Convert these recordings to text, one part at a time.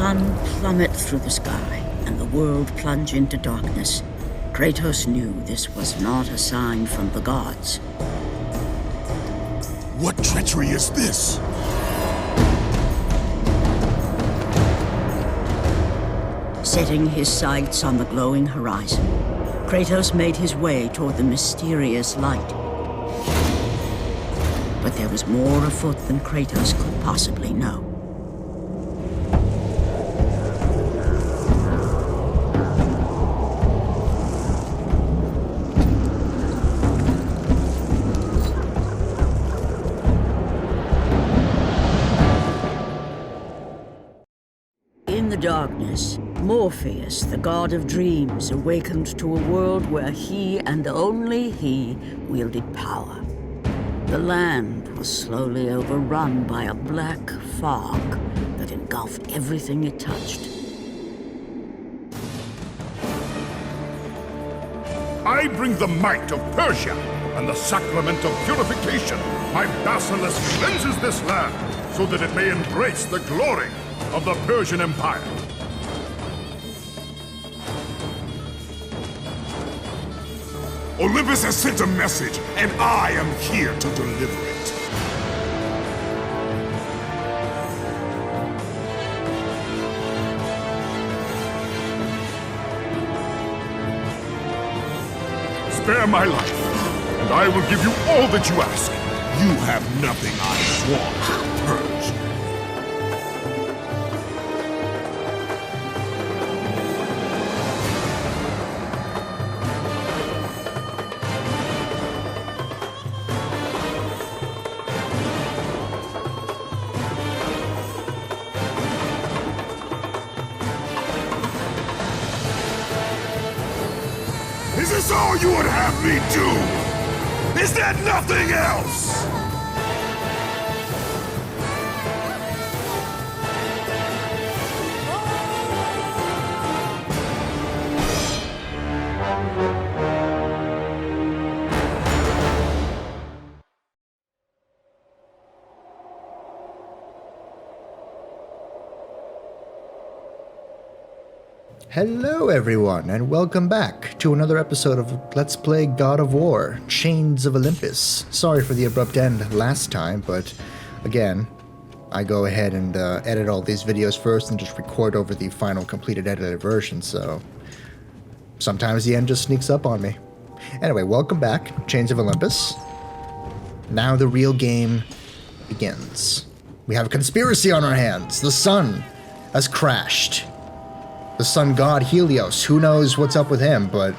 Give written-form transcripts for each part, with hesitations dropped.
sun plummet through the sky and the world plunge into darkness, Kratos knew this was not a sign from the gods. What treachery is this? Setting his sights on the glowing horizon, Kratos made his way toward the mysterious light. But there was more afoot than Kratos could possibly know. In the darkness, Morpheus, the god of dreams, awakened to a world where he and only he wielded power. The land was slowly overrun by a black fog that engulfed everything it touched. I bring the might of Persia and the sacrament of purification. My basilisk cleanses this land so that it may embrace the glory of the Persian Empire. Olympus has sent a message, and I am here to deliver it. Spare my life, and I will give you all that you ask. You have nothing I want, Purge. Is this all you would have me do? Is there nothing else? Hello everyone, and welcome back to another episode of Let's Play God of War, Chains of Olympus. Sorry for the abrupt end last time, but again, I go ahead and edit all these videos first and just record over the final completed edited version, so sometimes the end just sneaks up on me. Anyway, welcome back, Chains of Olympus. Now the real game begins. We have a conspiracy on our hands. The sun has crashed. The sun god Helios, who knows what's up with him, but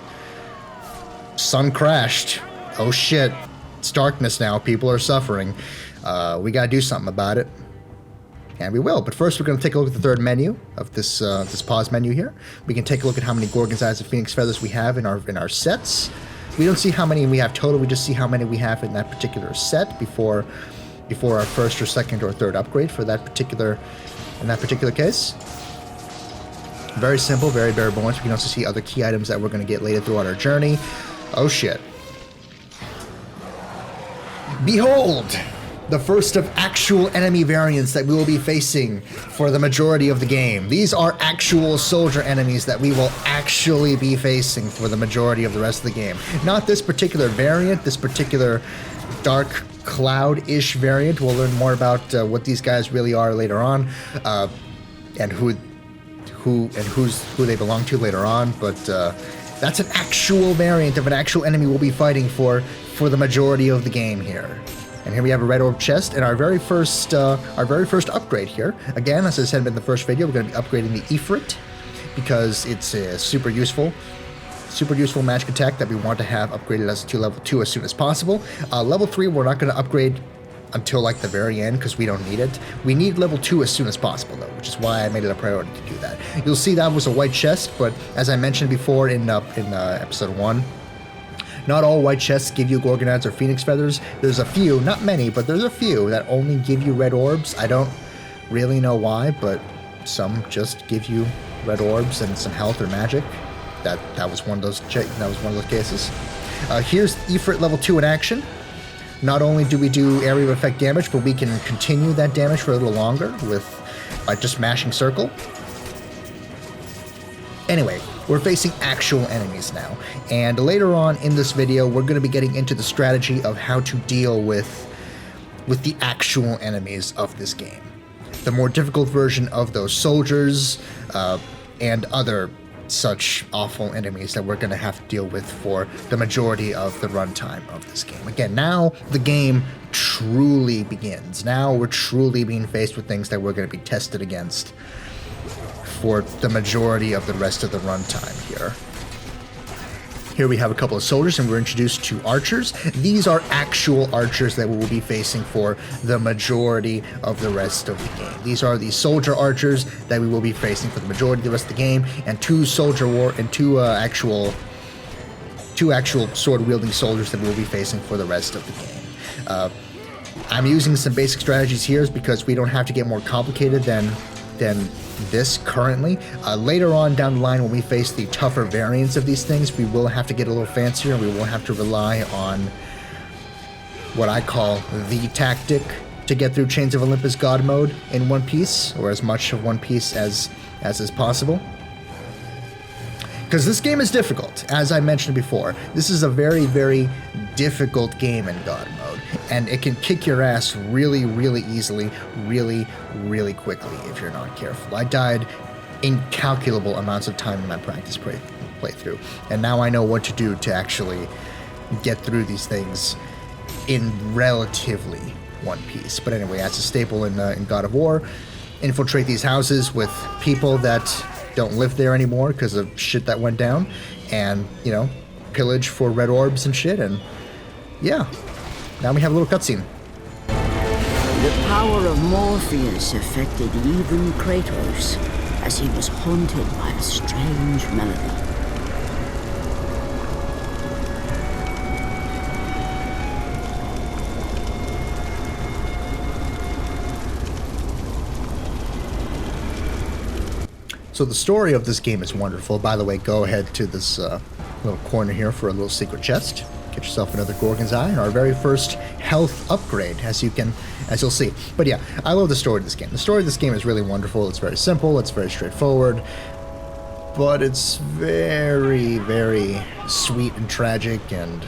sun crashed. Oh shit, it's darkness now, people are suffering. We gotta do something about it. And we will, but first we're gonna take a look at the third menu of this this pause menu here. We can take a look at how many Gorgon's Eyes and Phoenix Feathers we have in our sets. We don't see how many we have total, we just see how many we have in that particular set before our first or second or third upgrade for that particular, in that particular case. Very simple, very bare bones. We can also see other key items that we're going to get later throughout our journey. Oh shit. Behold! The first of actual enemy variants that we will be facing for the majority of the game. These are actual soldier enemies that we will actually be facing for the majority of the rest of the game. Not this particular variant, this particular dark cloud-ish variant. We'll learn more about what these guys really are later on, and who they belong to later on, but that's an actual variant of an actual enemy we'll be fighting for the majority of the game here. And here we have a red orb chest and our very first upgrade here. Again, as I said in the first video, we're going to be upgrading the Ifrit because it's a super useful magic attack that we want to have upgraded to level 2 as soon as possible. Level 3 we're not going to upgrade until like the very end because we don't need it. We need level 2 as soon as possible though, which is why I made it a priority to do that. You'll see that was a white chest, but as I mentioned before in episode 1, not all white chests give you Gorgon's or Phoenix Feathers. There's a few, not many, but there's a few that only give you red orbs. I don't really know why, but some just give you red orbs and some health or magic. That was one of those cases. Here's Ifrit level 2 in action. Not only do we do area of effect damage, but we can continue that damage for a little longer by just mashing circle. Anyway, we're facing actual enemies now, and later on in this video, we're going to be getting into the strategy of how to deal with the actual enemies of this game. The more difficult version of those soldiers, and other such awful enemies that we're going to have to deal with for the majority of the runtime of this game. Again, now the game truly begins. Now we're truly being faced with things that we're going to be tested against for the majority of the rest of the runtime here. Here we have a couple of soldiers, and we're introduced to archers. These are actual archers that we will be facing for the majority of the rest of the game. These are the soldier archers that we will be facing for the majority of the rest of the game, and two actual sword-wielding soldiers that we will be facing for the rest of the game. I'm using some basic strategies here because we don't have to get more complicated than this currently. Later on down the line, when we face the tougher variants of these things, we will have to get a little fancier, and we will have to rely on what I call the tactic to get through Chains of Olympus God mode in one piece, or as much of one piece as is possible. Because this game is difficult, as I mentioned before. This is a very, very difficult game in God mode, and it can kick your ass really, really easily, really, really quickly if you're not careful. I died incalculable amounts of time in my practice playthrough, and now I know what to do to actually get through these things in relatively one piece. But anyway, as a staple in God of War, infiltrate these houses with people that don't live there anymore because of shit that went down, and, you know, pillage for red orbs and shit, and yeah, now we have a little cutscene. The power of Morpheus affected even Kratos, as he was haunted by a strange melody. So the story of this game is wonderful. By the way, go ahead to this little corner here for a little secret chest. Get yourself another Gorgon's Eye and our very first health upgrade, as you'll see. But yeah, I love the story of this game. The story of this game is really wonderful. It's very simple. It's very straightforward. But it's very, very sweet and tragic, and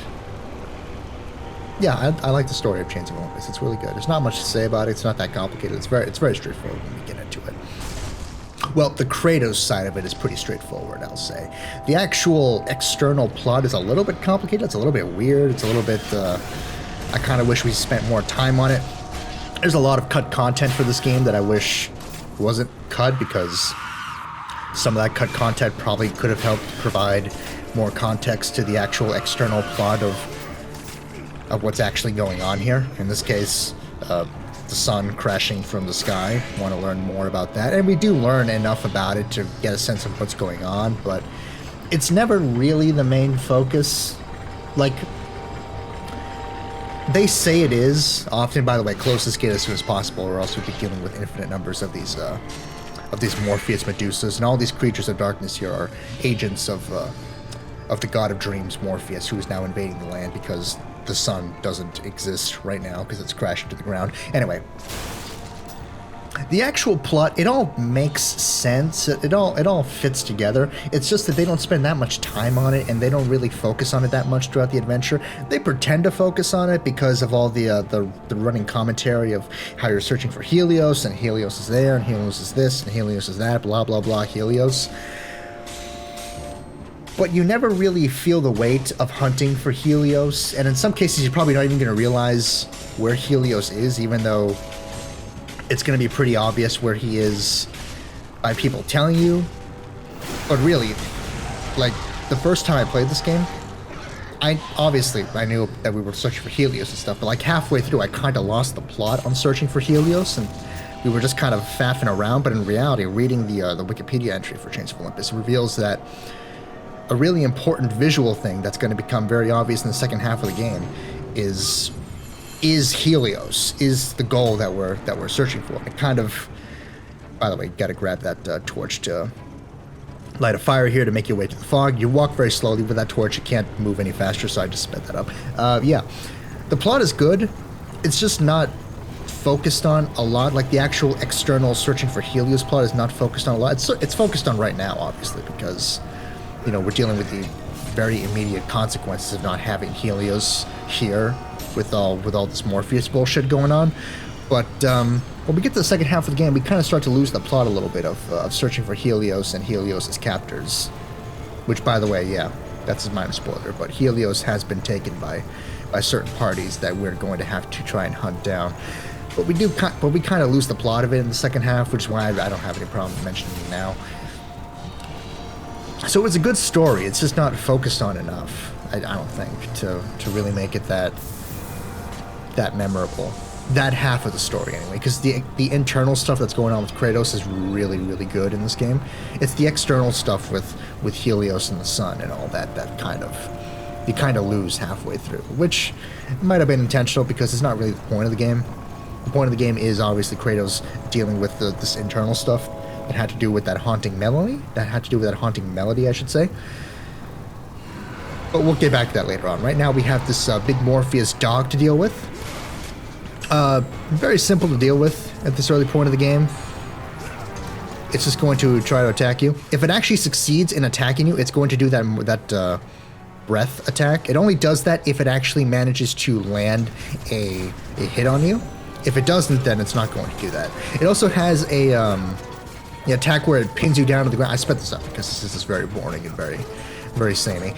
yeah, I like the story of Chains of Olympus. It's really good. There's not much to say about it. It's not that complicated. It's very straightforward when we get into it. Well, the Kratos side of it is pretty straightforward, I'll say. The actual external plot is a little bit complicated. It's a little bit weird. It's a little bit, I kind of wish we spent more time on it. There's a lot of cut content for this game that I wish wasn't cut, because some of that cut content probably could have helped provide more context to the actual external plot of what's actually going on here. In this case, the sun crashing from the sky. Want to learn more about that, and we do learn enough about it to get a sense of what's going on, but it's never really the main focus. Like, they say it is often. By the way, close this gate as soon as possible, or else we'll be dealing with infinite numbers of these Morpheus Medusas, and all these creatures of darkness here are agents of the god of dreams, Morpheus, who is now invading the land because the sun doesn't exist right now because it's crashed to the ground. Anyway, the actual plot, it all makes sense. It all fits together. It's just that they don't spend that much time on it, and they don't really focus on it that much throughout the adventure. They pretend to focus on it because of all the running commentary of how you're searching for Helios, and Helios is there, and Helios is this, and Helios is that, blah, blah, blah, Helios. But you never really feel the weight of hunting for Helios, and in some cases you're probably not even going to realize where Helios is, even though it's going to be pretty obvious where he is by people telling you. But really, like, the first time I played this game, I knew that we were searching for Helios and stuff, but like halfway through I kind of lost the plot on searching for Helios, and we were just kind of faffing around. But in reality, reading the Wikipedia entry for Chains of Olympus reveals that a really important visual thing that's going to become very obvious in the second half of the game is Helios, is the goal that we're searching for. It kind of, by the way, got to grab that torch to light a fire here to make your way to the fog. You walk very slowly with that torch. You can't move any faster, so I just sped that up. Yeah, the plot is good. It's just not focused on a lot. Like the actual external searching for Helios plot is not focused on a lot. It's focused on right now, obviously, because, you know, we're dealing with the very immediate consequences of not having Helios here with all this Morpheus bullshit going on. But when we get to the second half of the game, we kind of start to lose the plot a little bit of searching for Helios and Helios' captors. Which, by the way, yeah, that's a minor spoiler, but Helios has been taken by certain parties that we're going to have to try and hunt down. But we kind of lose the plot of it in the second half, which is why I don't have any problem mentioning it now. So it's a good story. It's just not focused on enough, I don't think, to really make it that memorable. That half of the story, anyway, because the internal stuff that's going on with Kratos is really, really good in this game. It's the external stuff with Helios and the sun and all that you kind of lose halfway through, which might have been intentional because it's not really the point of the game. The point of the game is obviously Kratos dealing with this internal stuff that had to do with that haunting melody. I should say. But we'll get back to that later on. Right now we have this big Morpheus dog to deal with. Very simple to deal with at this early point of the game. It's just going to try to attack you. If it actually succeeds in attacking you, it's going to do that breath attack. It only does that if it actually manages to land a hit on you. If it doesn't, then it's not going to do that. It also has a attack where it pins you down to the ground. I sped this up because this is very boring and very, very samey.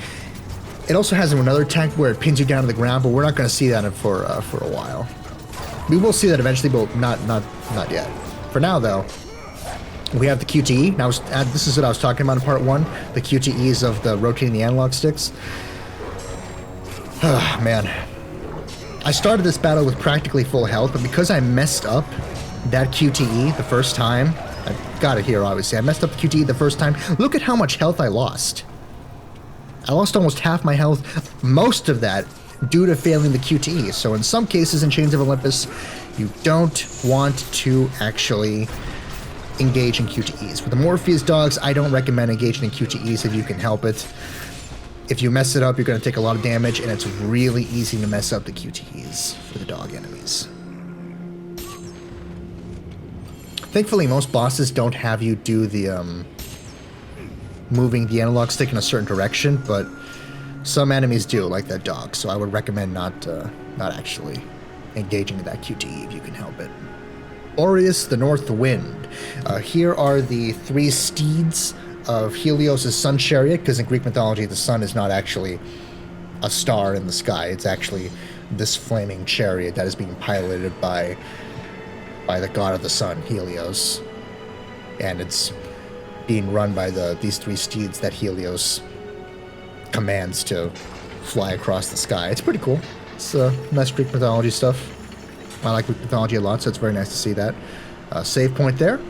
It also has another attack where it pins you down to the ground, but we're not going to see that for a while. We will see that eventually, but not yet. For now, though, we have the QTE. Now, this is what I was talking about in part 1, the QTEs of the rotating the analog sticks. Man. I started this battle with practically full health, but because I messed up that QTE the first time, I got it here, obviously. I messed up the QTE the first time. Look at how much health I lost. I lost almost half my health, most of that due to failing the QTE. So in some cases in Chains of Olympus, you don't want to actually engage in QTEs. For the Morpheus dogs, I don't recommend engaging in QTEs if you can help it. If you mess it up, you're going to take a lot of damage, and it's really easy to mess up the QTEs for the dog enemies. Thankfully, most bosses don't have you do the moving the analog stick in a certain direction, but some enemies do, like that dog, so I would recommend not actually engaging in that QTE if you can help it. Boreas, the North Wind. Here are the 3 steeds of Helios' sun chariot, because in Greek mythology the sun is not actually a star in the sky, it's actually this flaming chariot that is being piloted by the god of the sun, Helios. And it's being run by these 3 steeds that Helios commands to fly across the sky. It's pretty cool. It's nice Greek mythology stuff. I like Greek mythology a lot, so it's very nice to see that. Save point there.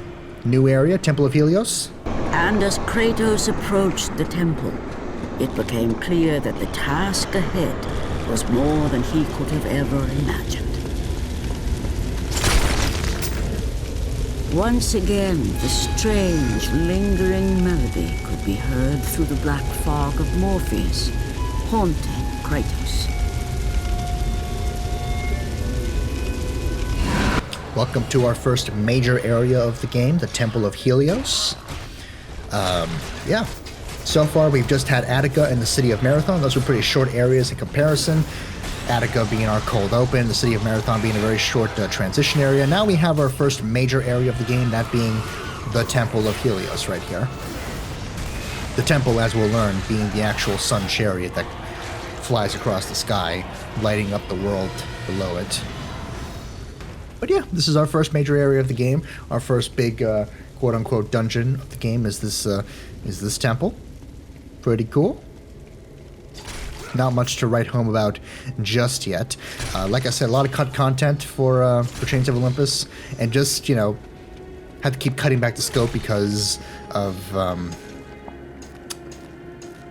New area, Temple of Helios. And as Kratos approached the temple, it became clear that the task ahead was more than he could have ever imagined. Once again, the strange, lingering melody could be heard through the black fog of Morpheus, haunting Kratos. Welcome to our first major area of the game, the Temple of Helios. Yeah, so far we've just had Attica and the city of Marathon. Those were pretty short areas in comparison. Attica being our cold open, the city of Marathon being a very short transition area. Now we have our first major area of the game, that being the Temple of Helios right here. The temple, as we'll learn, being the actual sun chariot that flies across the sky, lighting up the world below it. But yeah, this is our first major area of the game. Our first big quote-unquote dungeon of the game is this temple. Pretty cool. Not much to write home about just yet. Like I said, a lot of cut content for Chains of Olympus, and just, you know, had to keep cutting back the scope because of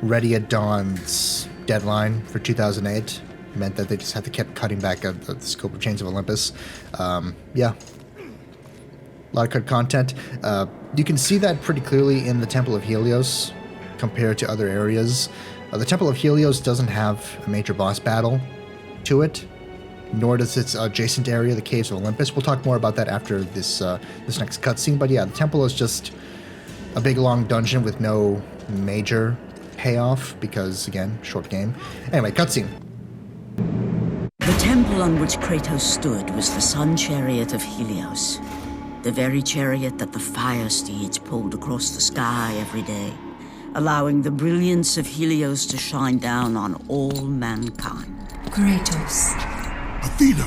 Ready at Dawn's deadline for 2008. Meant that they just had to keep cutting back the scope of Chains of Olympus. Yeah. A lot of cut content. You can see that pretty clearly in the Temple of Helios compared to other areas. The Temple of Helios doesn't have a major boss battle to it. nor does its adjacent area, the Caves of Olympus. We'll talk more about that after this this next cutscene. But yeah, the temple is just a big long dungeon with no major payoff because, again, short game. Anyway, cutscene. The temple on which Kratos stood was the sun chariot of Helios, the very chariot that the fire steeds pulled across the sky every day, allowing the brilliance of Helios to shine down on all mankind. Kratos. Athena,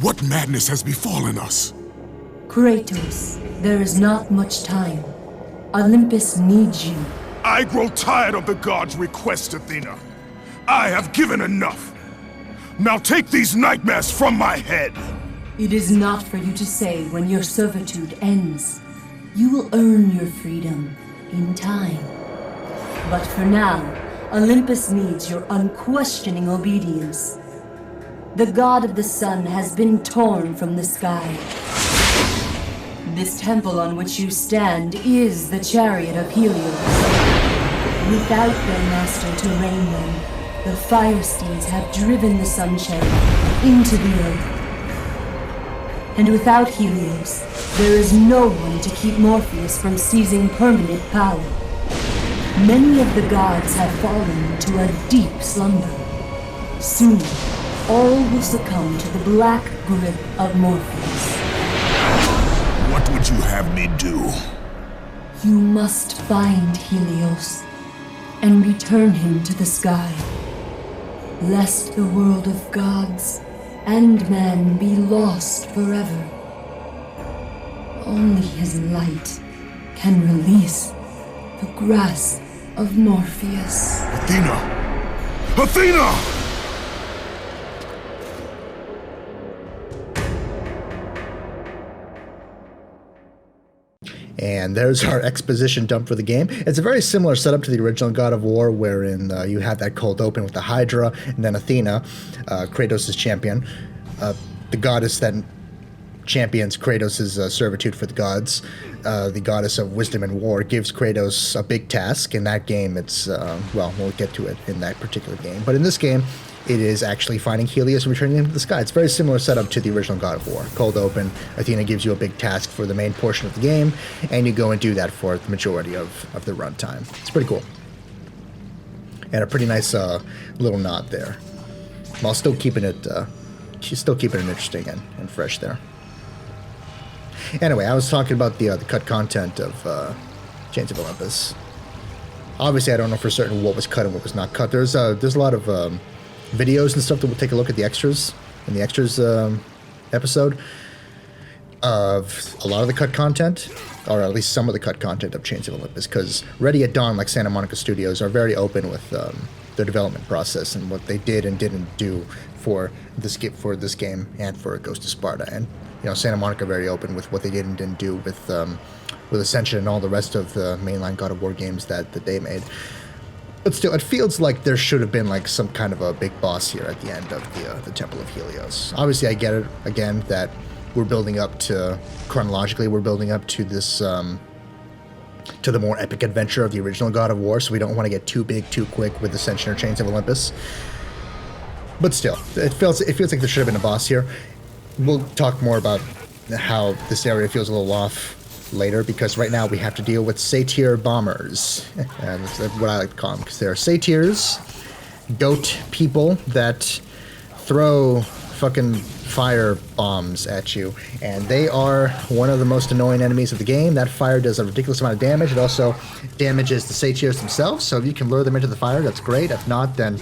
what madness has befallen us? Kratos, there is not much time. Olympus needs you. I grow tired of the gods' requests, Athena. I have given enough. Now take these nightmares from my head. It is not for you to say when your servitude ends. You will earn your freedom in time. But for now, Olympus needs your unquestioning obedience. The god of the sun has been torn from the sky. This temple on which you stand is the chariot of Helios. Without their master to reign them, the fire steeds have driven the sun chariot into the earth. And without Helios, there is no one to keep Morpheus from seizing permanent power. Many of the gods have fallen to a deep slumber. Soon, all will succumb to the black grip of Morpheus. What would you have me do? You must find Helios and return him to the sky, lest the world of gods and man be lost forever. Only his light can release the grasp of Morpheus. Athena! Athena! And there's our exposition dump for the game. It's a very similar setup to the original God of War, wherein you have that cold open with the Hydra, and then Athena, Kratos' champion. The goddess that champions Kratos' servitude for the gods, the goddess of wisdom and war, gives Kratos a big task. In that game, it's, well, we'll get to it in that particular game. But in this game, it is actually finding Helios and returning him to the sky. It's a very similar setup to the original God of War. Cold open, Athena gives you a big task for the main portion of the game, and you go and do that for the majority of the runtime. It's pretty cool. And a pretty nice little nod there, while still keeping it interesting and fresh there. Anyway, I was talking about the cut content of Chains of Olympus. Obviously, I don't know for certain what was cut and what was not cut. There's a lot of videos and stuff that we'll take a look at the extras in the extras episode of a lot of the cut content, or at least some of the cut content of Chains of Olympus, because Ready at Dawn, like Santa Monica Studios, are very open with their development process and what they did and didn't do for this game and for Ghost of Sparta. And Santa Monica very open with what they did and didn't do with Ascension and all the rest of the mainline God of War games that they made. But still, it feels like there should have been like some kind of a big boss here at the end of the Temple of Helios. Obviously, I get it, again, that we're building up to, chronologically, we're building up to this, to the more epic adventure of the original God of War, so we don't want to get too big too quick with Ascension or Chains of Olympus. But still, it feels like there should have been a boss here. We'll talk more about how this area feels a little off later, because right now we have to deal with satyr bombers. And that's what I like to call them, because they're satyrs, goat people that throw fucking fire bombs at you, and they are one of the most annoying enemies of the game. That fire does a ridiculous amount of damage. It also damages the satyrs themselves, so if you can lure them into the fire, that's great. If not, then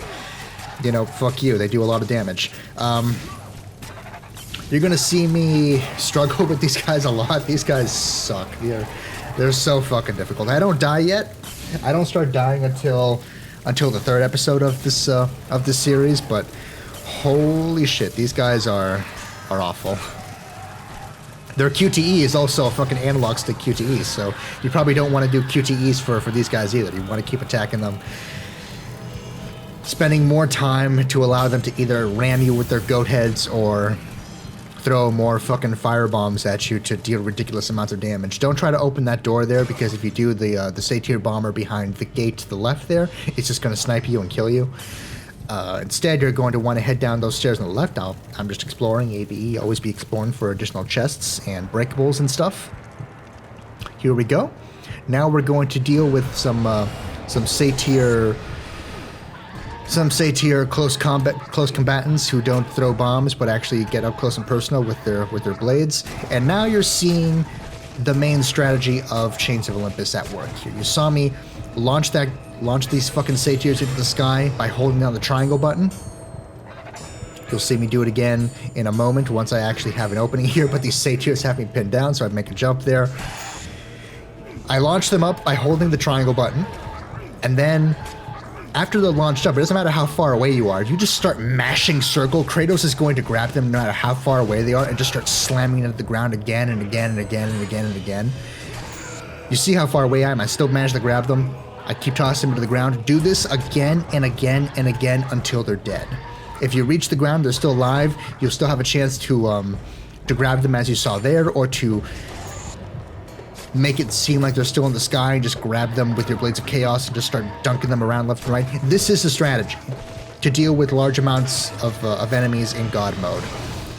fuck you, they do a lot of damage. You're gonna see me struggle with these guys a lot. These guys suck. They're so fucking difficult. I don't die yet. I don't start dying until the third episode of this series. But holy shit, these guys are awful. Their QTE is also a fucking analog stick QTE, so you probably don't want to do QTEs for these guys either. You want to keep attacking them, spending more time to allow them to either ram you with their goat heads or throw more fucking fire bombs at you to deal ridiculous amounts of damage. Don't try to open that door there, because if you do, the satyr bomber behind the gate to the left there, it's just going to snipe you and kill you. Instead, you're going to want to head down those stairs on the left. I'm just exploring. ABE, always be exploring for additional chests and breakables and stuff. Here we go. Now we're going to deal with some satyr close combatants who don't throw bombs but actually get up close and personal with their blades. And now you're seeing the main strategy of Chains of Olympus at work here. You saw me launch these fucking satyrs into the sky by holding down the triangle button. You'll see me do it again in a moment once I actually have an opening here, but these satyrs have me pinned down, so I make a jump there. I launch them up by holding the triangle button, and then after they're launched up, it doesn't matter how far away you are, you just start mashing circle. Kratos is going to grab them no matter how far away they are and just start slamming into the ground again and again and again and again and again. You see how far away I am? I still manage to grab them. I keep tossing them to the ground. Do this again and again and again until they're dead. If you reach the ground, they're still alive, you'll still have a chance to grab them as you saw there, or to make it seem like they're still in the sky and just grab them with your Blades of Chaos and just start dunking them around left and right. This is the strategy to deal with large amounts of enemies in God mode.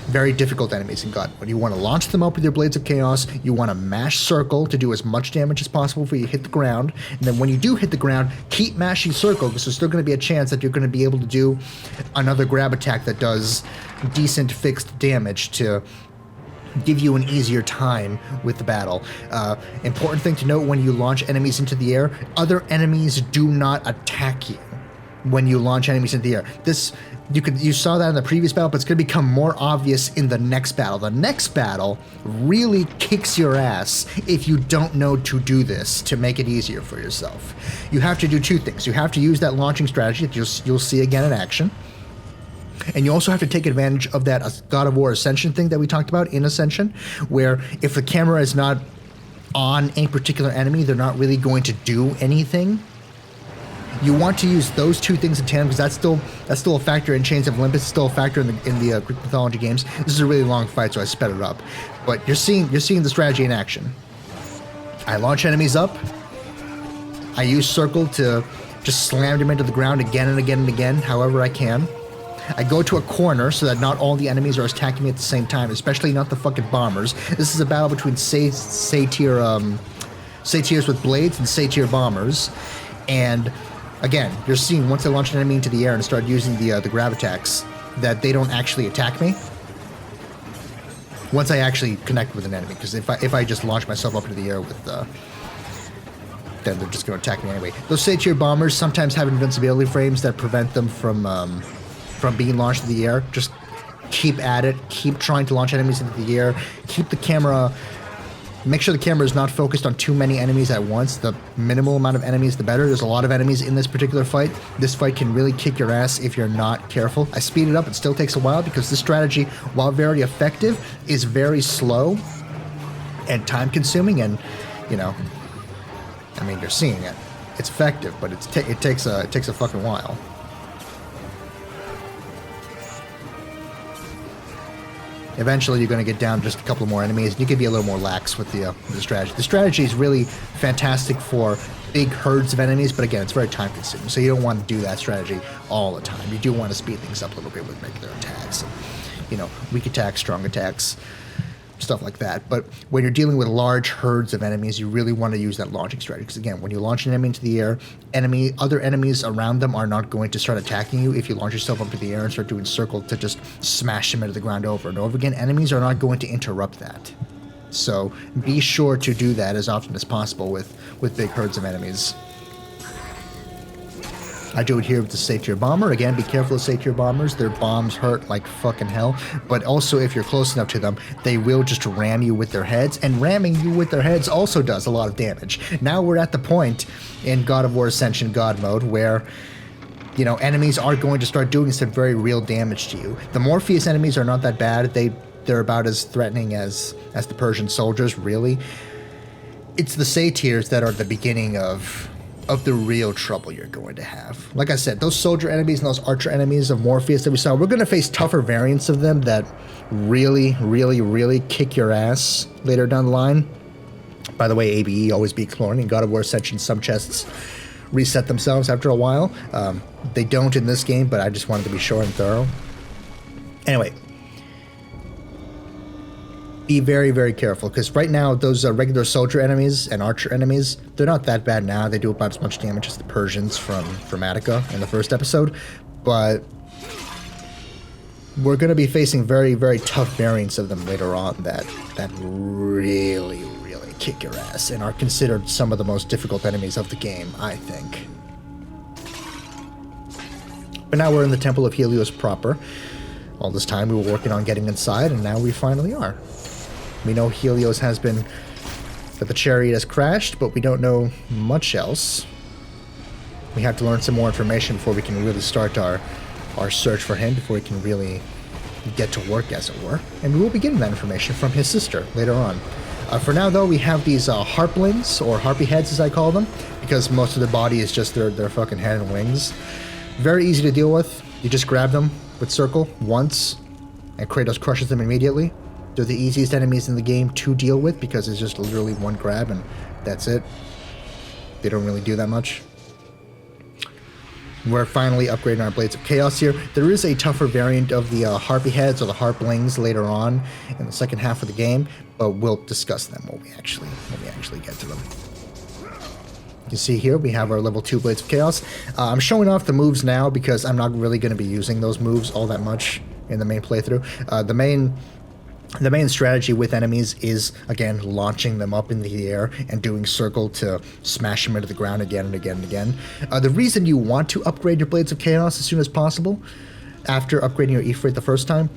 Very difficult enemies in God mode. You want to launch them up with your Blades of Chaos. You want to mash circle to do as much damage as possible before you hit the ground. And then when you do hit the ground, keep mashing circle, because there's still going to be a chance that you're going to be able to do another grab attack that does decent fixed damage to give you an easier time with the battle. Important thing to note when you launch enemies into the air, other enemies do not attack you when you launch enemies into the air. This, you saw that in the previous battle, but it's going to become more obvious in the next battle. The next battle really kicks your ass if you don't know to do this to make it easier for yourself. You have to do two things. You have to use that launching strategy that you'll see again in action. And you also have to take advantage of that God of War Ascension thing that we talked about in Ascension, where if the camera is not on a particular enemy, they're not really going to do anything. You want to use those two things in tandem, because that's still a factor in Chains of Olympus, still a factor in the Greek mythology games. This is a really long fight, so I sped it up. But you're seeing the strategy in action. I launch enemies up. I use circle to just slam them into the ground again and again and again, however I can. I go to a corner so that not all the enemies are attacking me at the same time, especially not the fucking bombers. This is a battle between satyrs with blades and satyr bombers. And again, you're seeing once I launch an enemy into the air and start using the grab attacks, that they don't actually attack me once I actually connect with an enemy. Because if I just launch myself up into the air with then they're just going to attack me anyway. Those satyr bombers sometimes have invincibility frames that prevent them from being launched in the air. Just keep at it. Keep trying to launch enemies into the air. Keep the camera... Make sure the camera is not focused on too many enemies at once. The minimal amount of enemies, the better. There's a lot of enemies in this particular fight. This fight can really kick your ass if you're not careful. I speed it up. It still takes a while because this strategy, while very effective, is very slow and time-consuming. And, you know, I mean, you're seeing it. It's effective, but it takes a fucking while. Eventually, you're going to get down just a couple more enemies, and you can be a little more lax with the strategy. The strategy is really fantastic for big herds of enemies, but again, it's very time-consuming, so you don't want to do that strategy all the time. You do want to speed things up a little bit with regular attacks. You know, weak attacks, strong attacks, stuff like that. But when you're dealing with large herds of enemies, you really want to use that launching strategy. Because again, when you launch an enemy into the air, other enemies around them are not going to start attacking you. If you launch yourself up into the air and start doing circle to just smash them into the ground over and over again, enemies are not going to interrupt that. So be sure to do that as often as possible with big herds of enemies. I do it here with the satyr bomber. Again, be careful of satyr bombers. Their bombs hurt like fucking hell. But also, if you're close enough to them, they will just ram you with their heads. And ramming you with their heads also does a lot of damage. Now we're at the point in God of War Ascension God mode where, you know, enemies are going to start doing some very real damage to you. The Morpheus enemies are not that bad. They're about as threatening as the Persian soldiers, really. It's the satyrs that are the beginning of the real trouble you're going to have. Like I said, those soldier enemies and those archer enemies of Morpheus that we saw, we're going to face tougher variants of them that really, really, really kick your ass later down the line. By the way, ABE, always be exploring, and God of War Ascension sub-chests reset themselves after a while. They don't in this game, but I just wanted to be short and thorough. Anyway, be very, very careful, because right now those regular soldier enemies and archer enemies, they're not that bad now. They do about as much damage as the Persians from Attica in the first episode, but we're going to be facing very, very tough variants of them later on that really, really kick your ass and are considered some of the most difficult enemies of the game, I think. But now we're in the Temple of Helios proper. All this time we were working on getting inside, and now we finally are. We know Helios has been, that the chariot has crashed, but we don't know much else. We have to learn some more information before we can really start our search for him, before we can really get to work, as it were. And we will be getting that information from his sister later on. For now, though, we have these harplings, or harpy heads as I call them, because most of their body is just their fucking head and wings. Very easy to deal with. You just grab them with circle once, and Kratos crushes them immediately. They're the easiest enemies in the game to deal with because it's just literally one grab and that's it. They don't really do that much. We're finally upgrading our Blades of Chaos here. There is a tougher variant of the Harpy Heads or the Harplings later on in the second half of the game, but we'll discuss them when we actually get to them. You see here we have our level 2 Blades of Chaos. I'm showing off the moves now because I'm not really going to be using those moves all that much in the main playthrough. The main strategy with enemies is, again, launching them up in the air and doing circle to smash them into the ground again and again and again. The reason you want to upgrade your Blades of Chaos as soon as possible, after upgrading your Ifrit the first time,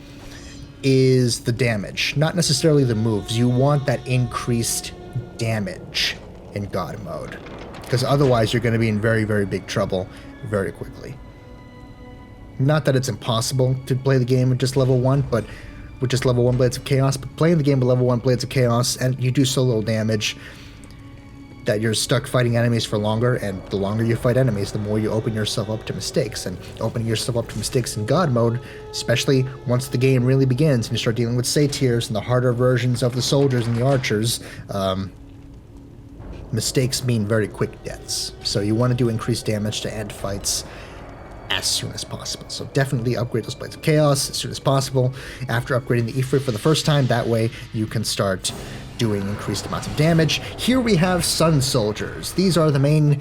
is the damage, not necessarily the moves. You want that increased damage in God mode, because otherwise you're going to be in very, very big trouble very quickly. Not that it's impossible to play the game with just level 1, but with just level 1 Blades of Chaos, but playing the game with level 1 Blades of Chaos, and you do so little damage that you're stuck fighting enemies for longer, and the longer you fight enemies, the more you open yourself up to mistakes, and opening yourself up to mistakes in God mode, especially once the game really begins and you start dealing with satyrs and the harder versions of the soldiers and the archers, mistakes mean very quick deaths. So you want to do increased damage to end fights as soon as possible. So definitely upgrade those Blades of Chaos as soon as possible after upgrading the Ifrit for the first time. That way you can start doing increased amounts of damage. Here we have Sun Soldiers. These are the main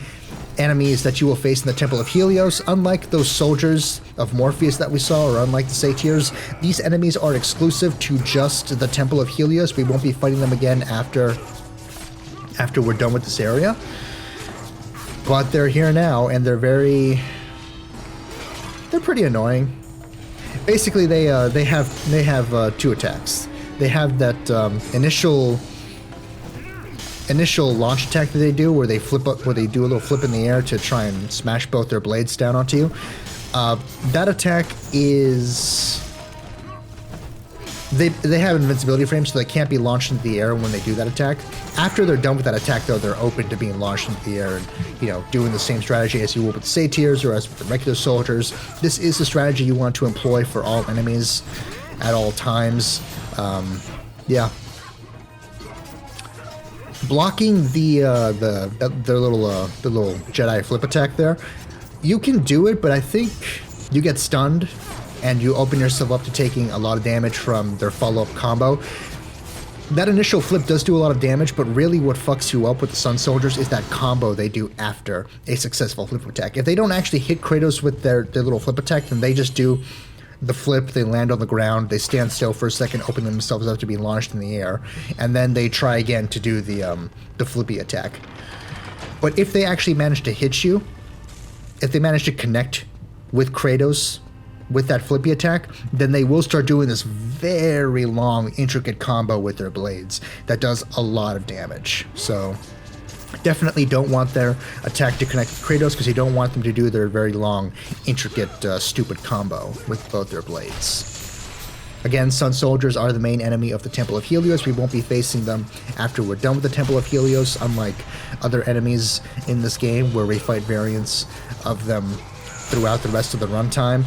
enemies that you will face in the Temple of Helios. Unlike those soldiers of Morpheus that we saw, or unlike the satyrs, these enemies are exclusive to just the Temple of Helios. We won't be fighting them again after we're done with this area. But they're here now, and they're pretty annoying. Basically, they have two attacks. They have that initial launch attack that they do, where they flip up, where they do a little flip in the air to try and smash both their blades down onto you. That attack is they have invincibility frames, so they can't be launched into the air when they do that attack. After they're done with that attack, though, they're open to being launched into the air and, doing the same strategy as you will with the satyrs or as with the regular soldiers. This is the strategy you want to employ for all enemies at all times. Yeah. Blocking the little Jedi flip attack there, you can do it, but I think you get stunned and you open yourself up to taking a lot of damage from their follow-up combo. That initial flip does do a lot of damage, but really what fucks you up with the Sun Soldiers is that combo they do after a successful flip attack. If they don't actually hit Kratos with their little flip attack, then they just do the flip, they land on the ground, they stand still for a second, open themselves up to be launched in the air, and then they try again to do the flippy attack. But if they actually manage to hit you, if they manage to connect with Kratos with that flippy attack, then they will start doing this very long, intricate combo with their blades that does a lot of damage. So definitely don't want their attack to connect with Kratos, because you don't want them to do their very long, intricate, stupid combo with both their blades. Again, Sun Soldiers are the main enemy of the Temple of Helios. We won't be facing them after we're done with the Temple of Helios, unlike other enemies in this game where we fight variants of them throughout the rest of the runtime.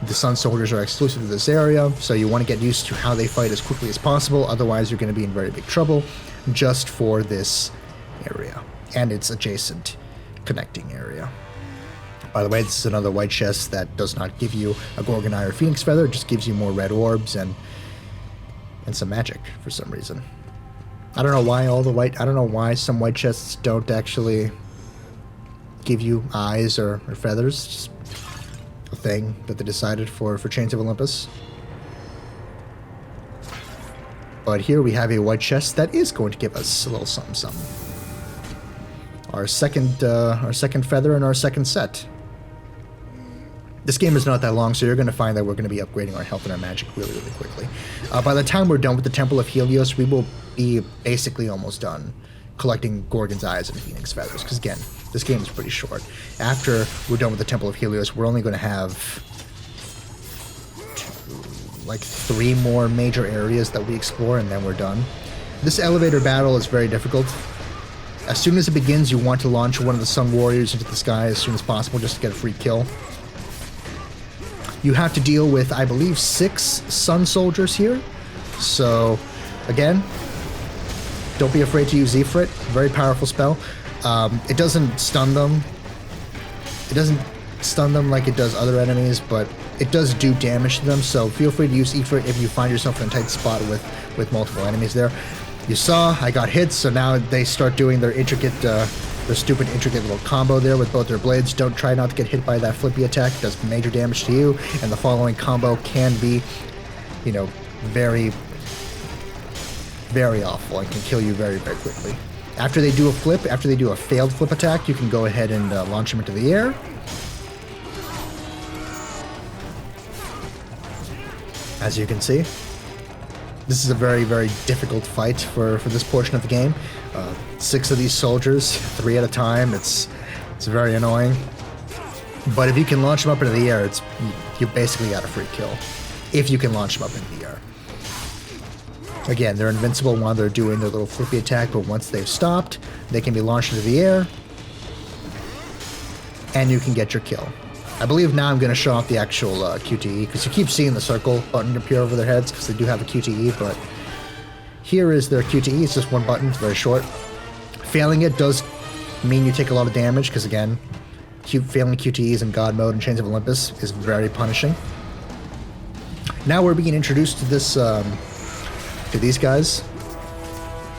The Sun Soldiers are exclusive to this area, so you want to get used to how they fight as quickly as possible, otherwise you're going to be in very big trouble just for this area and its adjacent connecting area. By the way, this is another white chest that does not give you a Gorgon Eye or Phoenix Feather. It just gives you more red orbs and some magic for some reason. I don't know why I don't know why some white chests don't actually give you eyes or feathers. Just a thing that they decided for Chains of Olympus. But here we have a white chest that is going to give us a little something something. Our second feather and our second set. This game is not that long, so you're going to find that we're going to be upgrading our health and our magic really, really quickly. By the time we're done with the Temple of Helios, we will be basically almost done collecting Gorgon's Eyes and Phoenix Feathers, because again, this game is pretty short. After we're done with the Temple of Helios, we're only going to have like 3 more major areas that we explore, and then we're done. This elevator battle is very difficult. As soon as it begins, you want to launch one of the Sun Warriors into the sky as soon as possible just to get a free kill. You have to deal with, I believe, 6 Sun Soldiers here. So, again, don't be afraid to use Ifrit. Very powerful spell. It doesn't stun them. It doesn't stun them like it does other enemies, but it does do damage to them. So feel free to use Ifrit if you find yourself in a tight spot with multiple enemies there. You saw I got hits, so now they start doing their stupid intricate little combo there with both their blades. Don't try not to get hit by that flippy attack. It does major damage to you, and the following combo can be, you know, very, very awful and can kill you very, very quickly. After they do a failed flip attack, you can go ahead and launch them into the air. As you can see, this is a very, very difficult fight for this portion of the game. 6 of these soldiers, 3 at a time. It's very annoying. But if you can launch them up into the air, you basically got a free kill. If you can launch them up into the air. Again, they're invincible while they're doing their little flippy attack, but once they've stopped, they can be launched into the air, and you can get your kill. I believe now I'm going to show off the actual QTE, because you keep seeing the circle button appear over their heads, because they do have a QTE, but here is their QTE. It's just one button. It's very short. Failing it does mean you take a lot of damage, because again, failing QTEs in God mode and Chains of Olympus is very punishing. Now we're being introduced to this, to these guys,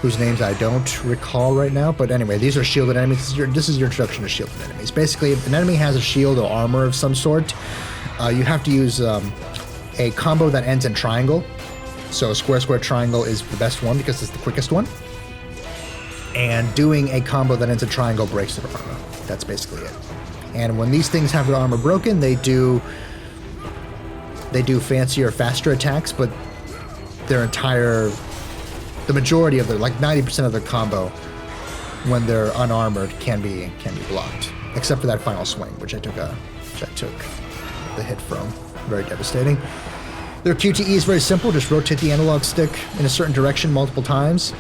whose names I don't recall right now, but anyway, these are shielded enemies. This is your introduction to shielded enemies. Basically, if an enemy has a shield or armor of some sort, you have to use a combo that ends in triangle. So square, square, triangle is the best one because it's the quickest one. And doing a combo that ends in triangle breaks their armor. That's basically it. And when these things have their armor broken, they do fancier, faster attacks, but the majority of their, like 90% of their combo, when they're unarmored, can be blocked, except for that final swing, which I took the hit from. Very devastating. Their QTE is very simple. Just rotate the analog stick in a certain direction multiple times.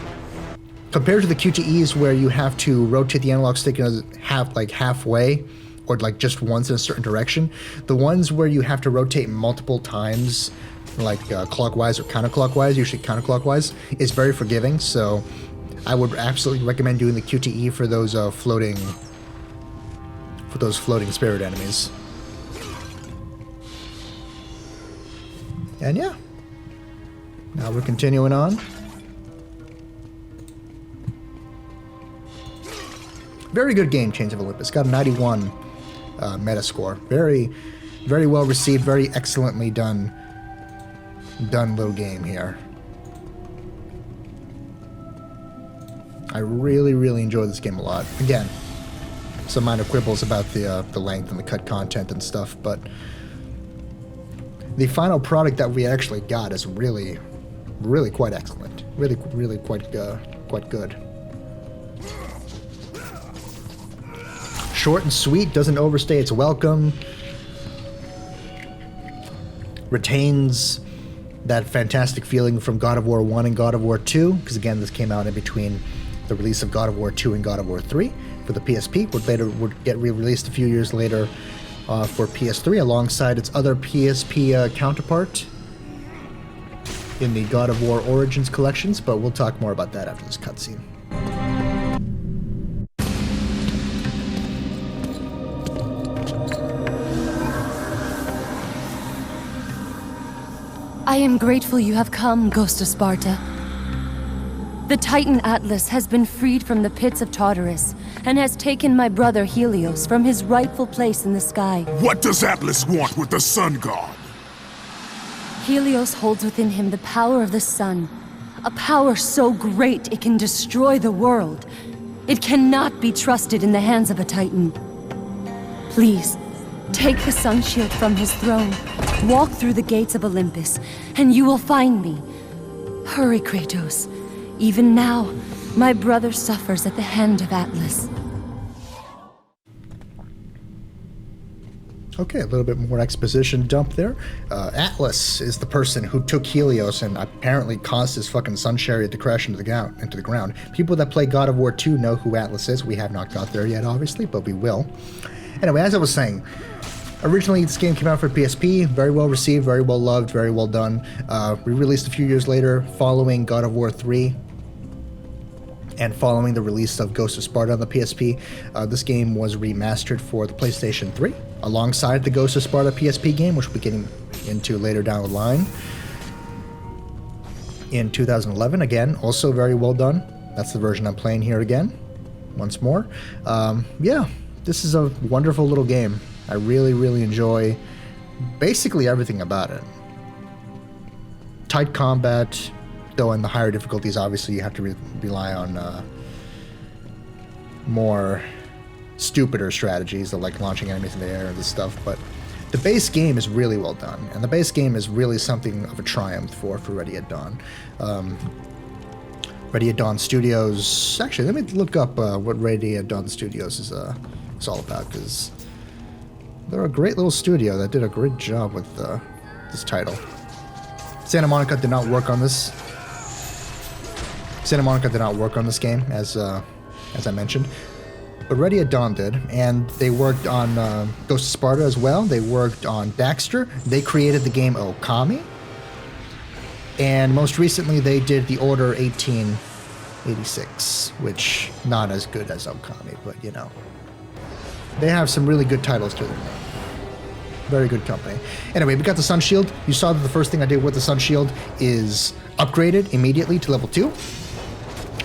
Compared to the QTEs where you have to rotate the analog stick halfway, or like just once in a certain direction, the ones where you have to rotate multiple times, like clockwise or counterclockwise, usually counterclockwise, is very forgiving. So I would absolutely recommend doing the QTE for those floating spirit enemies. And yeah, now we're continuing on. Very good game, Chains of Olympus. Got a 91 meta score. Very, very well received. Very excellently done little game here. I really, really enjoy this game a lot. Again, some minor quibbles about the length and the cut content and stuff, but the final product that we actually got is really, really quite excellent. Really, really quite good. Short and sweet, doesn't overstay its welcome. Retains that fantastic feeling from God of War 1 and God of War 2, because again, this came out in between the release of God of War 2 and God of War 3 for the PSP, would get re-released a few years later for PS3 alongside its other PSP counterpart in the God of War Origins collections, but we'll talk more about that after this cutscene. I am grateful you have come, Ghost of Sparta. The Titan Atlas has been freed from the pits of Tartarus, and has taken my brother Helios from his rightful place in the sky. What does Atlas want with the Sun God? Helios holds within him the power of the sun, a power so great it can destroy the world. It cannot be trusted in the hands of a Titan. Please, take the sun shield from his throne, walk through the gates of Olympus, and you will find me. Hurry, Kratos. Even now, my brother suffers at the hand of Atlas. Okay, a little bit more exposition dump there. Atlas is the person who took Helios and apparently caused his fucking sun chariot to crash into the ground. People that play God of War 2 know who Atlas is. We have not got there yet, obviously, but we will. Anyway, as I was saying, originally this game came out for PSP, very well received, very well loved, very well done. Re-released a few years later, following God of War 3. And following the release of Ghost of Sparta on the PSP, this game was remastered for the PlayStation 3, alongside the Ghost of Sparta PSP game, which we'll be getting into later down the line. In 2011, again, also very well done. That's the version I'm playing here again, once more. Yeah, this is a wonderful little game. I really, really enjoy basically everything about it. Tight combat, though in the higher difficulties, obviously you have to rely on more stupider strategies, like launching enemies in the air and this stuff, but the base game is really well done, and the base game is really something of a triumph for Ready at Dawn. Ready at Dawn Studios, actually, let me look up what Ready at Dawn Studios is all about, because they're a great little studio that did a great job with this title. Santa Monica did not work on this. Santa Monica did not work on this game, as I mentioned, but Ready at Dawn did, and they worked on Ghost of Sparta as well. They worked on Daxter. They created the game Okami, and most recently they did The Order 1886, which not as good as Okami, but you know, they have some really good titles to their name. Very good company. Anyway, we got the Sun Shield. You saw that the first thing I did with the Sun Shield is upgrade it immediately to level 2.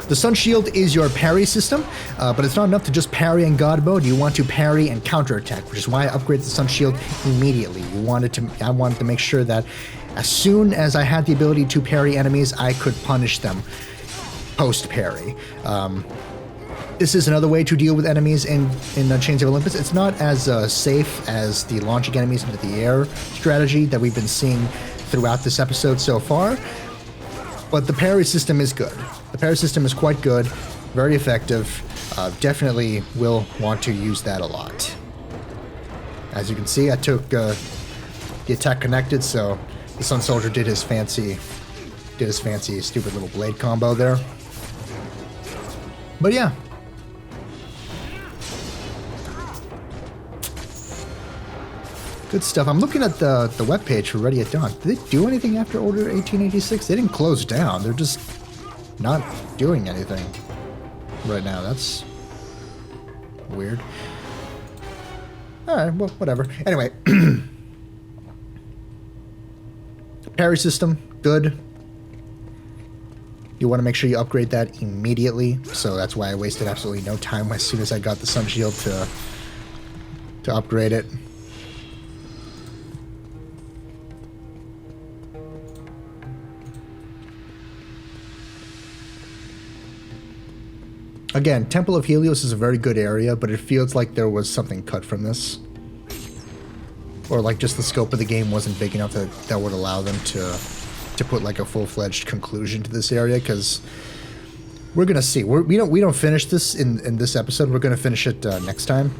The Sun Shield is your parry system, but it's not enough to just parry in God mode. You want to parry and counterattack, which is why I upgraded the Sun Shield immediately. I wanted to make sure that as soon as I had the ability to parry enemies, I could punish them post-parry. This is another way to deal with enemies in Chains of Olympus. It's not as safe as the launching enemies into the air strategy that we've been seeing throughout this episode so far, but the parry system is good. The parry system is quite good, very effective. Definitely will want to use that a lot. As you can see, I took the attack connected, so the Sun Soldier did his fancy stupid little blade combo there. But yeah. Good stuff. I'm looking at the webpage for Ready at Dawn. Did they do anything after Order 1886? They didn't close down. They're just not doing anything right now. That's weird. Alright, well, whatever. Anyway. Parry system, good. You want to make sure you upgrade that immediately. So that's why I wasted absolutely no time as soon as I got the Sun Shield to upgrade it. Again, Temple of Helios is a very good area, but it feels like there was something cut from this. Or like just the scope of the game wasn't big enough that would allow them to put like a full-fledged conclusion to this area, because we're gonna see. We don't finish this in this episode. We're gonna finish it next time,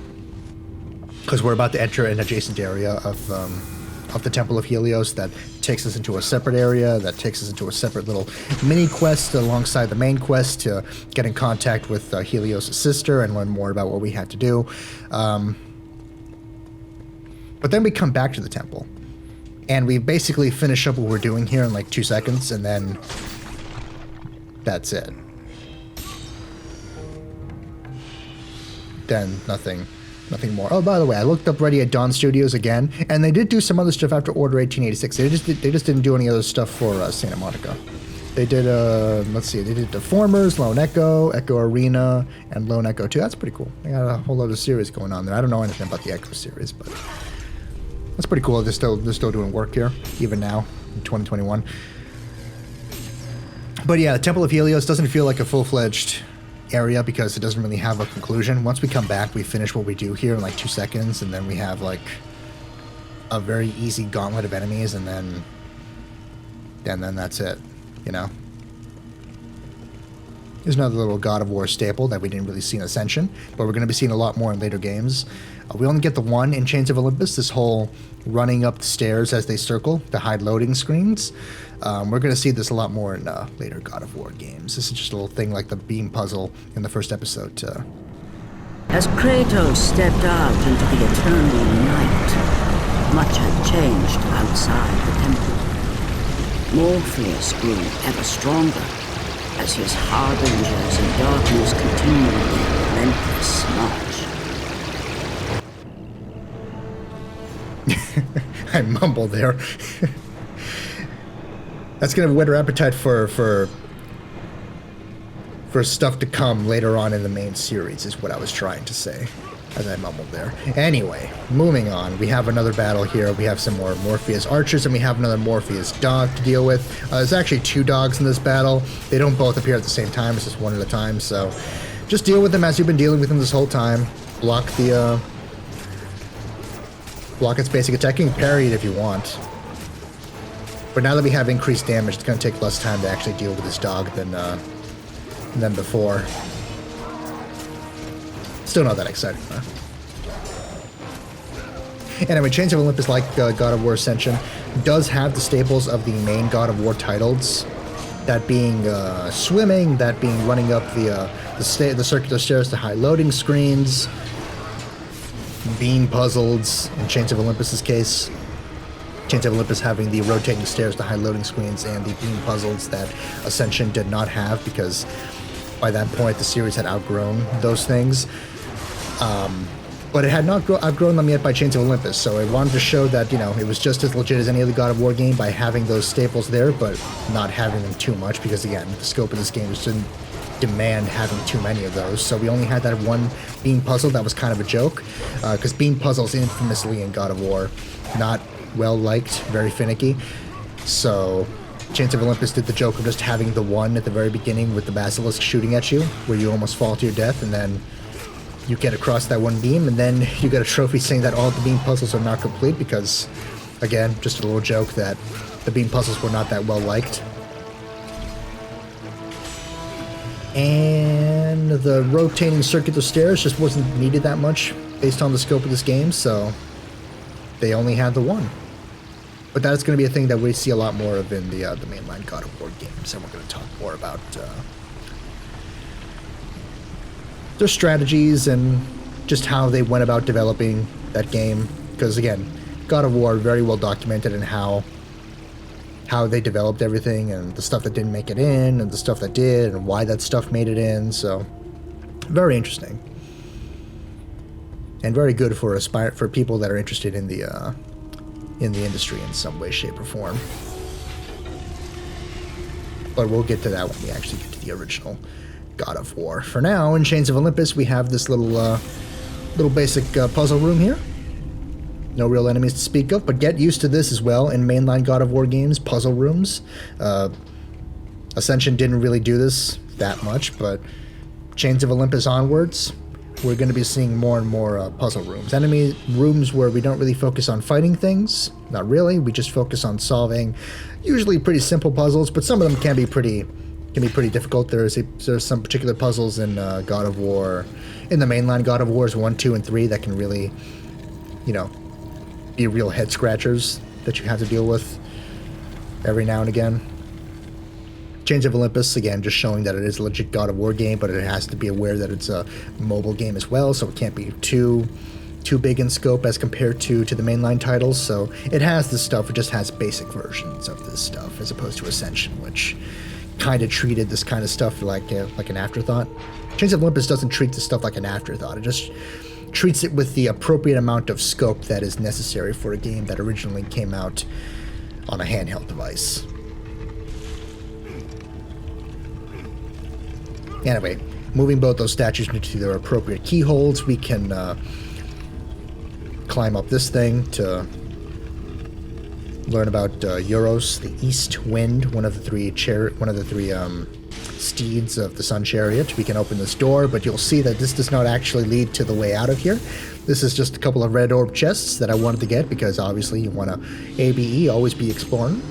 because we're about to enter an adjacent area of the Temple of Helios that takes us into a separate area, that takes us into a separate little mini quest alongside the main quest to get in contact with Helios' sister and learn more about what we had to do. But then we come back to the temple, and we basically finish up what we're doing here in like 2 seconds, and then that's it. Then nothing Nothing more. Oh, by the way, I looked up Ready at Dawn Studios again, and they did do some other stuff after Order 1886. They just didn't do any other stuff for Santa Monica. They did, let's see, they did Deformers, Lone Echo, Echo Arena, and Lone Echo 2. That's pretty cool. They got a whole other series going on there. I don't know anything about the Echo series, but that's pretty cool. They're still doing work here, even now, in 2021. But yeah, the Temple of Helios doesn't feel like a full-fledged area because it doesn't really have a conclusion. Once we come back, we finish what we do here in like 2 seconds, and then we have like a very easy gauntlet of enemies, and then that's it. You know, there's another little God of War staple that we didn't really see in Ascension, but we're going to be seeing a lot more in later games. We only get the one in Chains of Olympus, this whole running up the stairs as they circle, the hide loading screens. We're going to see this a lot more in later God of War games. This is just a little thing like the beam puzzle in the first episode. As Kratos stepped out into the eternal night, much had changed outside the temple. Morpheus grew ever stronger as his harbingers in darkness continued their relentless march. I mumbled there. That's gonna whet our appetite for stuff to come later on in the main series, is what I was trying to say, as I mumbled there. Anyway, moving on. We have another battle here. We have some more Morpheus archers, and we have another Morpheus dog to deal with. There's actually 2 dogs in this battle. They don't both appear at the same time. It's just one at a time. So just deal with them as you've been dealing with them this whole time. Block its basic attacking, parry it if you want. But now that we have increased damage, it's going to take less time to actually deal with this dog than before. Still not that exciting, huh? Anyway, Chains of Olympus, like God of War Ascension, does have the staples of the main God of War titles. That being swimming, that being running up the circular stairs to high loading screens, being puzzles, in Chains of Olympus's case. Chains of Olympus having the rotating stairs to high loading screens and the beam puzzles that Ascension did not have, because by that point the series had outgrown those things. But it had not outgrown them yet by Chains of Olympus, so I wanted to show that, you know, it was just as legit as any other God of War game by having those staples there, but not having them too much, because again, the scope of this game just didn't demand having too many of those. So we only had that one beam puzzle that was kind of a joke, because beam puzzles infamously in God of War, not well liked, very finicky. So Chains of Olympus did the joke of just having the one at the very beginning with the basilisk shooting at you, where you almost fall to your death, and then you get across that one beam, and then you get a trophy saying that all the beam puzzles are not complete, because, again, just a little joke that the beam puzzles were not that well liked. And the rotating circular stairs just wasn't needed that much based on the scope of this game, so they only had the one. But that's going to be a thing that we see a lot more of in the mainline God of War games, and we're going to talk more about their strategies and just how they went about developing that game. Because again, God of War very well documented in how they developed everything, and the stuff that didn't make it in, and the stuff that did, and why that stuff made it in. So very interesting, and very good for people that are interested in the industry in some way, shape, or form. But we'll get to that when we actually get to the original God of War. For now, in Chains of Olympus, we have this little basic puzzle room here. No real enemies to speak of, but get used to this as well in mainline God of War games, puzzle rooms. Ascension didn't really do this that much, but Chains of Olympus onwards, we're going to be seeing more and more puzzle rooms. Enemy rooms where we don't really focus on fighting things. Not really. We just focus on solving usually pretty simple puzzles, but some of them can be pretty difficult. There's some particular puzzles in God of War, in the mainline God of Wars 1, 2, and 3 that can really, be real head scratchers that you have to deal with every now and again. Chains of Olympus, again, just showing that it is a legit God of War game, but it has to be aware that it's a mobile game as well, so it can't be too big in scope as compared to the mainline titles. So it has this stuff, it just has basic versions of this stuff, as opposed to Ascension, which kind of treated this kind of stuff like an afterthought. Chains of Olympus doesn't treat this stuff like an afterthought. It just treats it with the appropriate amount of scope that is necessary for a game that originally came out on a handheld device. Anyway, moving both those statues into their appropriate keyholes, we can climb up this thing to learn about Euros, the East Wind, one of the three steeds of the Sun Chariot. We can open this door, but you'll see that this does not actually lead to the way out of here. This is just a couple of red orb chests that I wanted to get because obviously you want to ABE, always be exploring.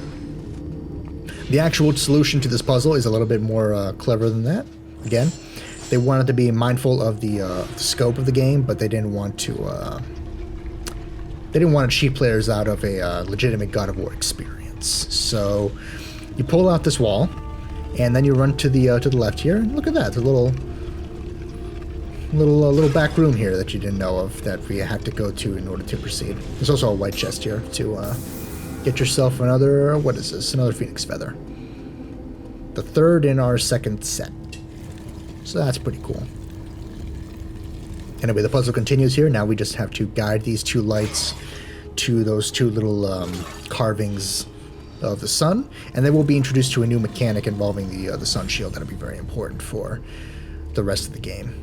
The actual solution to this puzzle is a little bit more clever than that. Again, they wanted to be mindful of the scope of the game, but they didn't want to cheat players out of a legitimate God of War experience. So you pull out this wall, and then you run to the left here, and look at that, the little back room here that you didn't know of that we had to go to in order to proceed. There's also a white chest here to get yourself another, what is this? Another Phoenix Feather. The third in our second set. So that's pretty cool. Anyway, the puzzle continues here. Now we just have to guide these two lights to those two little carvings of the sun, and then we'll be introduced to a new mechanic involving the sun shield that'll be very important for the rest of the game.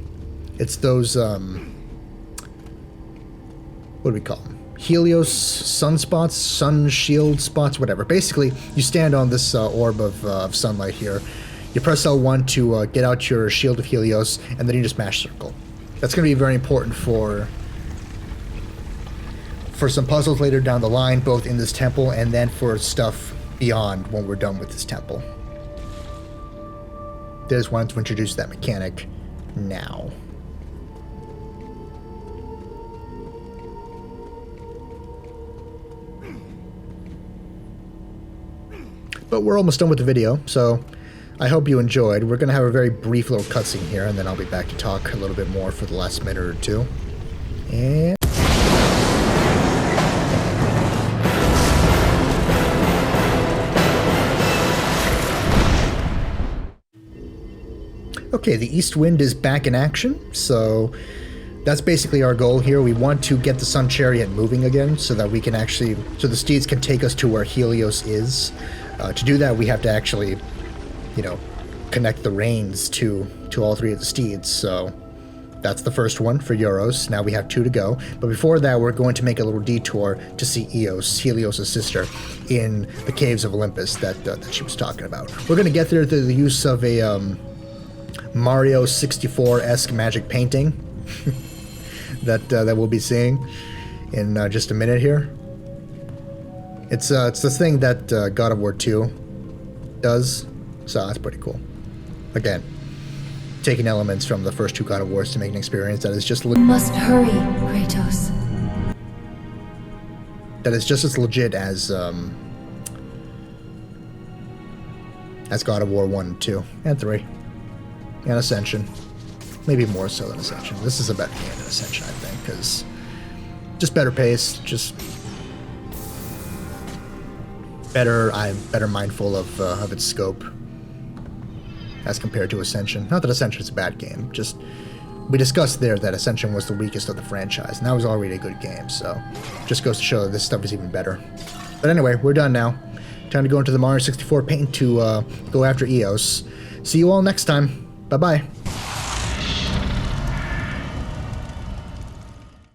It's those, what do we call them? Helios sunspots, sun shield spots, whatever. Basically, you stand on this orb of sunlight here. You press L1 to get out your shield of Helios, and then you just mash circle. That's going to be very important for some puzzles later down the line, both in this temple and then for stuff beyond when we're done with this temple. They just wanted to introduce that mechanic now. But we're almost done with the video, so I hope you enjoyed. We're going to have a very brief little cutscene here, and then I'll be back to talk a little bit more for the last minute or two. And okay, the East Wind is back in action, so that's basically our goal here. We want to get the Sun Chariot moving again so that we can actually, so the steeds can take us to where Helios is. To do that, we have to actually, you know, connect the reins to all three of the steeds. So that's the first one for Euros. Now we have 2 to go. But before that, we're going to make a little detour to see Eos, Helios' sister, in the caves of Olympus that she was talking about. We're going to get there through the use of a Mario 64-esque magic painting that we'll be seeing in just a minute here. It's this thing that God of War 2 does, so that's pretty cool. Again, taking elements from the first 2 God of Wars to make an experience that is just You must hurry, Kratos. that is just as legit as God of War 1 and 2 and 3 and Ascension. Maybe more so than Ascension. This is a better game than Ascension, I think, because just better pace, just better. I'm better mindful of its scope as compared to Ascension. Not that Ascension is a bad game. Just we discussed there that Ascension was the weakest of the franchise, and that was already a good game. So just goes to show that this stuff is even better. But anyway, we're done now. Time to go into the Mario 64 paint to go after Eos. See you all next time. Bye bye.